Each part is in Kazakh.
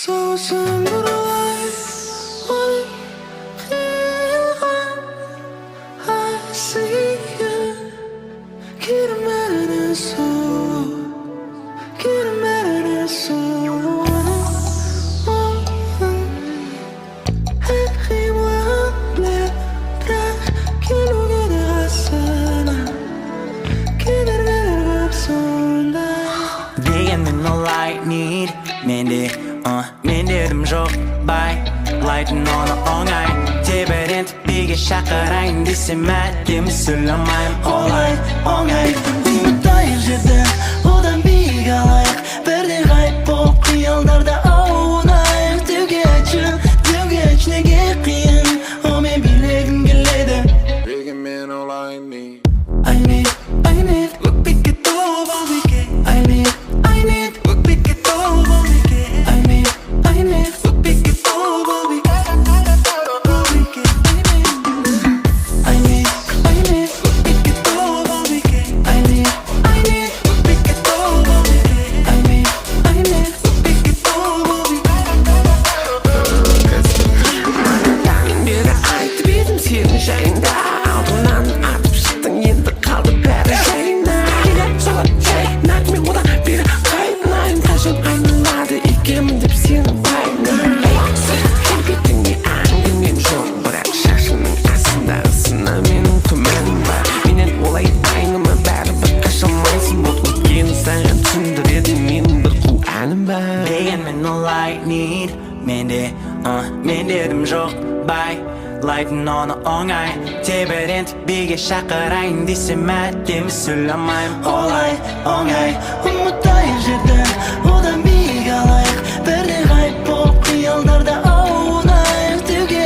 Soğusun buralar onu kıyılgan I see you girmeden soğuk girmeden soğuk Hep kıymetli bırak Gülü asana Gider hep sonunda Degenin olay need Mende menderim жоқ бай Лайтын оны оңай Тебірент биге шақырайын десем әдемі сөйлемеймін олай оңай Ұмытайық жерді одан биік алайық Бірде ғайып болып қиялдарда аунайық Деуге неге қиын О мен билегім келеді Дегенмен ол I need I need өкпекке толы бол бике I need өкпекке толы бол бике I need өкпекке толы бол бике I need өкпекке толы бол бике I need өкпекке толы бол бике I need өкпекке толы бол бике Бері айтып едім сенің жайыңда алдымнан атып шықтың енді қалды бәрі жайына егер солай жайнайды мен одан бері қайтпаймын қашан айналады екенмін деп сенің пайымнан келбетіңе әңгімем жоқ бірақ шашыңның астындағы сына менің күмәнім бар менен олай айнымы бәрібір қашалмайсың бұл өткені саған түсіндіреді менің бір қу әнім бар Дегенмен олай need мендерім жоқ бай Лайтын оны оңай Тебірент биге шақырайын десем әдемі сөйлемеймін олай оңай Ұмытайық жерді одан биік алайық Бірде ғайып болып қиялдарда аунайық Деуге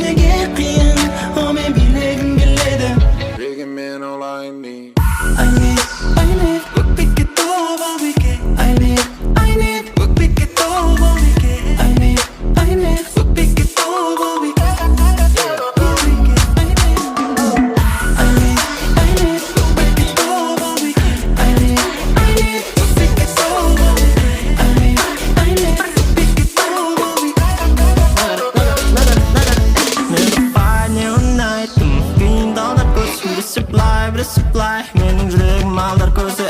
неге қиын О мен билегім келеді Дегенмен ол I need I need өкпекке толы бол бике I need өкпекке толы бол бике I need өкпекке толы бол бике I need өкпекке толы бол бике I need өкпекке толы бол бике I need өкпекке толы бол бике Мен не ұнайды күйіңді алдап көзімді сыплай менің жүрегім алдар көзі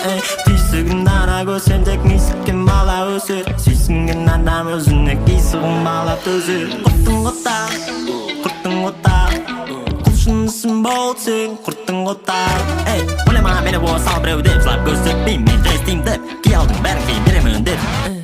түйсігін дара көсем тек мисіккен бала өсер сүйсінген адам өзіне қисығын балап төзер құрттың отақ құлшынысың болсың құрттың отақ ойлама мені ол сал біреу деп жылап көрсетпеймін мен жай істеймін деп қиялдың бәрін кейін беремін деп